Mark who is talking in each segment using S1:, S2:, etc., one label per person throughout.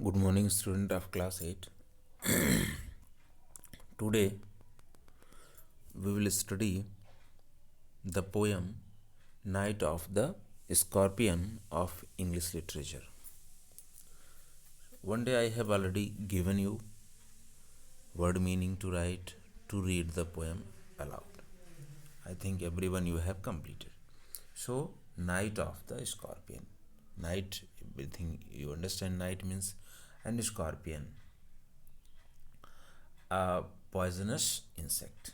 S1: Good morning, student of class 8. Today we will study the poem Night of the Scorpion of English Literature. One day I have already given you word meaning to write to read the poem aloud. I think everyone you have completed. So, Night of the Scorpion. Night, everything you understand, night means and scorpion, a poisonous insect.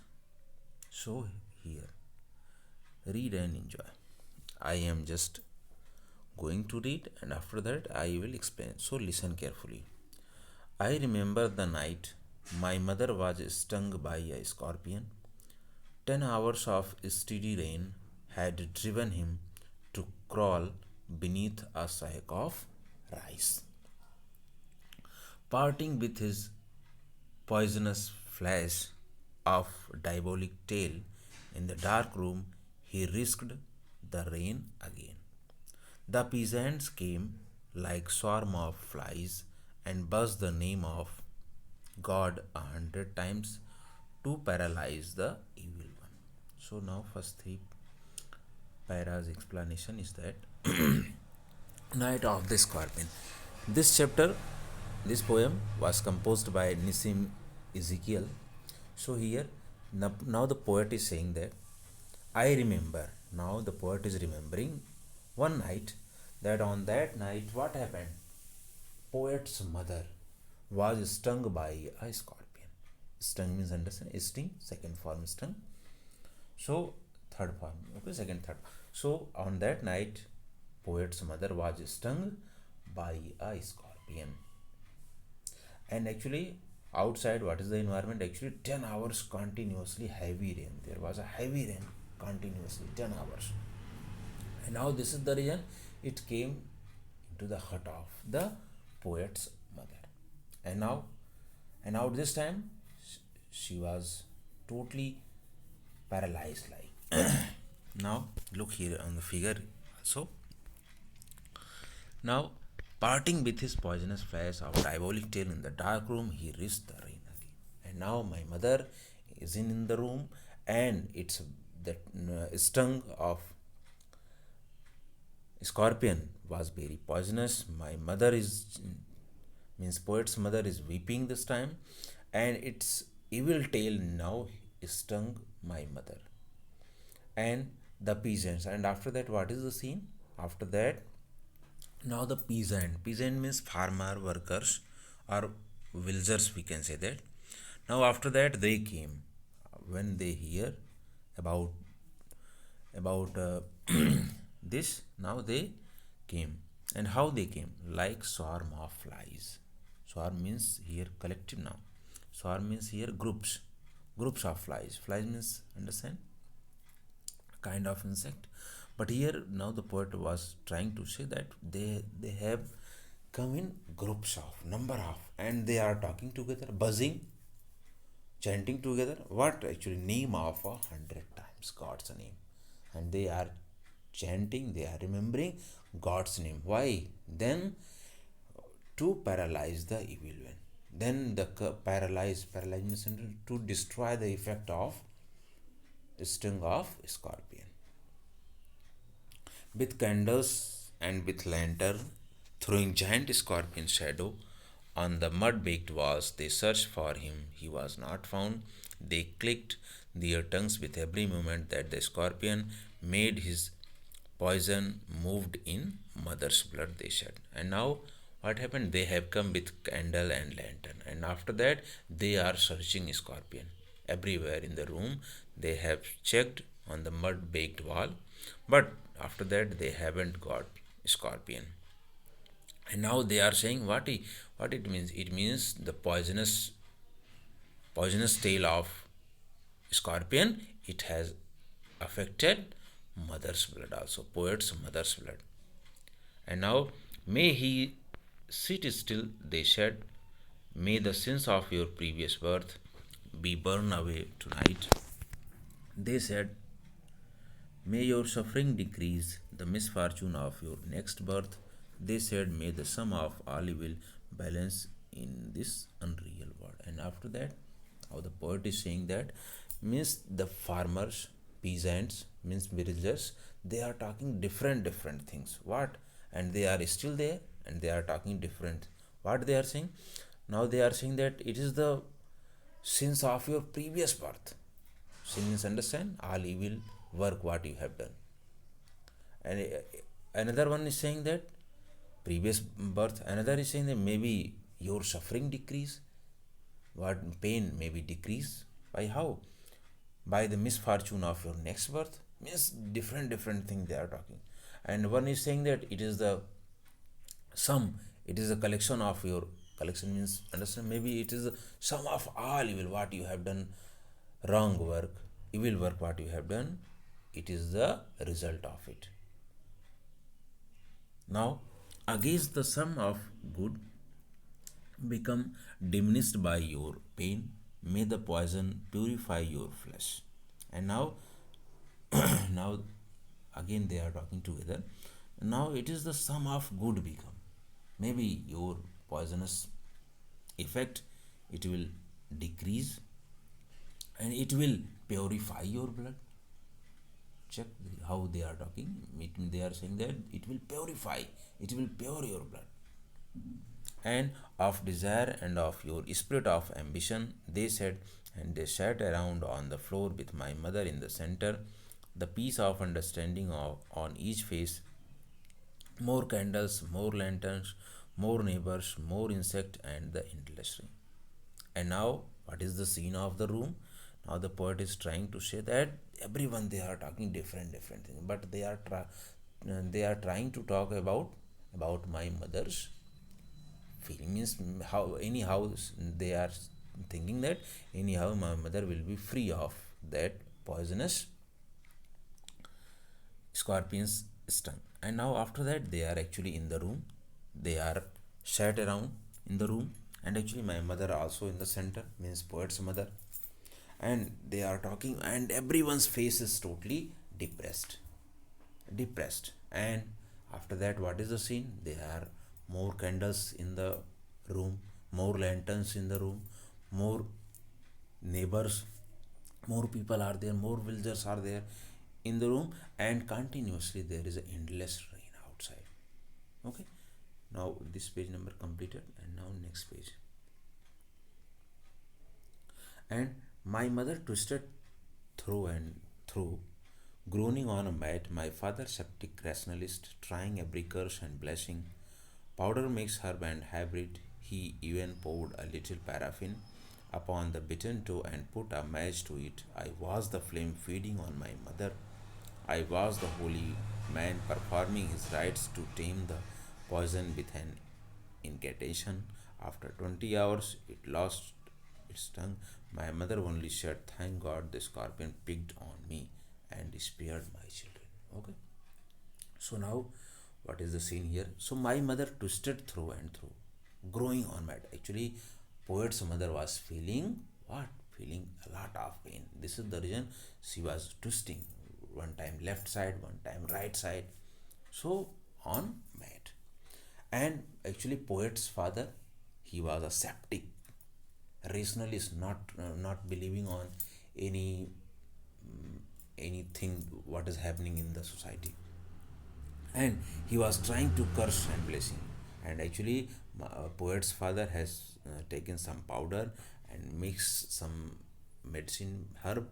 S1: So, here, read and enjoy. I am just going to read and after that I will explain. So, listen carefully. I remember the night my mother was stung by a scorpion. 10 hours of steady rain had driven him to crawl beneath a sack of rice. Parting with his poisonous flash of diabolic tail in the dark room, he risked the rain again. The peasants came like swarm of flies and buzzed the name of God 100 times to paralyze the evil one. So now first three paras explanation is that Night of the Scorpion. This chapter, this poem was composed by Nissim Ezekiel. So here, now the poet is saying that I remember. Now the poet is remembering one night, that on that night what happened? Poet's mother was stung by a scorpion. Stung means understand? Sting, second form stung. So third form, okay, second, third. So on that night, poet's mother was stung by a scorpion. And actually, outside, what is the environment? Actually, 10 hours continuously heavy rain. There was a heavy rain continuously, 10 hours. And now this is the reason it came into the hut of the poet's mother. And now this time she was totally paralyzed like. Now look here on the figure also. Now, parting with his poisonous flash of diabolic tail in the dark room, he risked the rain again. And now my mother is in the room, and it's that stung of scorpion was very poisonous. My mother is, means poet's mother is weeping this time, and its evil tail now stung my mother and the peasants. And after that, what is the scene? After that, now the peasant means farmer workers or villagers, we can say that. Now after that they came when they hear about about this. Now they came, and how they came? Like swarm of flies. Swarm means here collective now. Swarm means here groups of flies. Flies means understand, kind of insect. But here now the poet was trying to say that they have come in groups of number of, and they are talking together, buzzing, chanting together. What actually? Name of 100 times God's name, and they are chanting, they are remembering God's name. Why? Then to paralyze the evil one. Then the paralyze means to destroy the effect of sting of scorpion. With candles and with lantern, throwing giant scorpion shadow on the mud baked walls, they searched for him. He was not found. They clicked their tongues with every movement that the scorpion made. His poison moved in mother's blood, they said. And now what happened? They have come with candle and lantern, and after that they are searching scorpion everywhere in the room. They have checked on the mud baked wall, but after that they haven't got scorpion. And now they are saying what it means. It means the poisonous tail of scorpion, it has affected mother's blood also, poet's mother's blood. And now, may he sit still, they said. May the sins of your previous birth be burned away tonight. They said, may your suffering decrease the misfortune of your next birth. They said, may the sum of all evil balance in this unreal world. And after that, how the poet is saying that means the farmers, peasants, means villagers, they are talking different things. What? And they are still there and they are talking different. What they are saying? Now they are saying that it is the sins of your previous birth. Sin means understand all evil work what you have done. And another one is saying that previous birth. Another is saying that maybe your suffering decrease, what pain may be decreased by how? By the misfortune of your next birth. Means different thing they are talking. And one is saying that it is the sum, it is a collection of your, collection means understand, maybe it is the sum of all evil what you have done, wrong work, evil work what you have done, it is the result of it. Now, against the sum of good become diminished by your pain, may the poison purify your flesh. And now, now again they are talking together. Now it is the sum of good become. Maybe your poisonous effect, it will decrease and it will purify your blood. Check how they are talking. They are saying that it will purify, it will pure your blood. And of desire and of your spirit of ambition, they said, and they sat around on the floor with my mother in the center, the peace of understanding on each face, more candles, more lanterns, more neighbors, more insect, and the endless ring. And now, what is the scene of the room? Now the poet is trying to say that everyone they are talking different things, but they are trying to talk about my mother's feeling. Means how anyhow they are thinking that anyhow my mother will be free of that poisonous scorpion's stung. And now after that they are actually in the room, they are sat around in the room, and actually my mother also in the center, means poet's mother, and they are talking and everyone's face is totally depressed. And after that, what is the scene? There are more candles in the room, more lanterns in the room, more neighbors, more people are there, more villagers are there in the room, and continuously there is an endless rain outside. Okay, now this page number completed, and now next page. And my mother twisted through and through, groaning on a mat, my father, sceptic rationalist, trying every curse and blessing. Powder makes herb and hybrid. He even poured a little paraffin upon the bitten toe and put a match to it. I was the flame feeding on my mother. I was the holy man performing his rites to tame the poison with an incantation. After 20 hours, it lost its tongue. My mother only said, "Thank God the scorpion picked on me and spared my children." Okay. So now, what is the scene here? So my mother twisted through and through, growing on mat. Actually, poet's mother was feeling what? Feeling a lot of pain. This is the reason she was twisting, one time left side, one time right side. So on mat. And actually, poet's father, he was a septic rationalist, not believing on any anything what is happening in the society, and he was trying to curse and blessing. And actually poet's father has taken some powder and mixed some medicine herb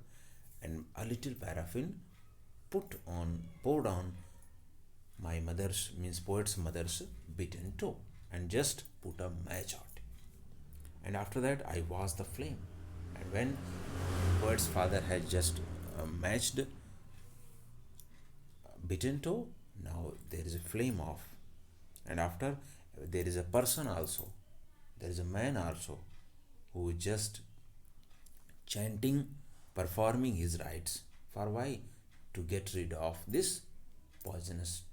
S1: and a little paraffin, poured on my mother's, means poet's mother's, bitten toe, and just put a match on it. And after that I was the flame. And when poet's father had just matched bitten toe, now there is a flame off. And after, there is a person also, there is a man also, who is just chanting, performing his rites. For why? To get rid of this poisonous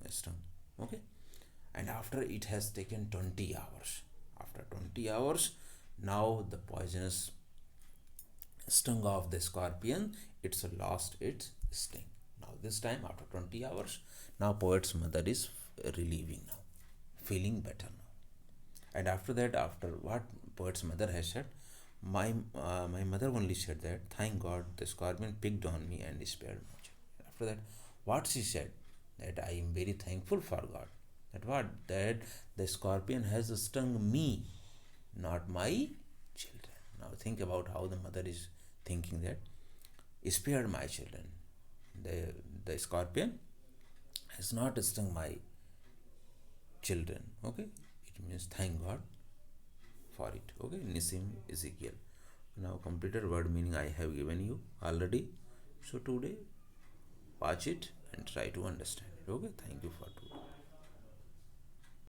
S1: stung. Okay. And after it has taken 20 hours, after 20 hours, now the poisonous stung of the scorpion, it's lost its sting. Now this time after 20 hours, now poet's mother is relieving now, feeling better now. And after that, after what poet's mother has said, my mother only said that, thank God the scorpion picked on me and spared my child. After that, what she said, that I am very thankful for God. That what? That the scorpion has stung me, not my children. Now think about how the mother is thinking that, spared my children. The scorpion has not stung my children. Okay, it means thank God for it. Okay, Nisim Ezekiel. Now completed word meaning I have given you already. So today watch it and try to understand it. Okay, thank you for today.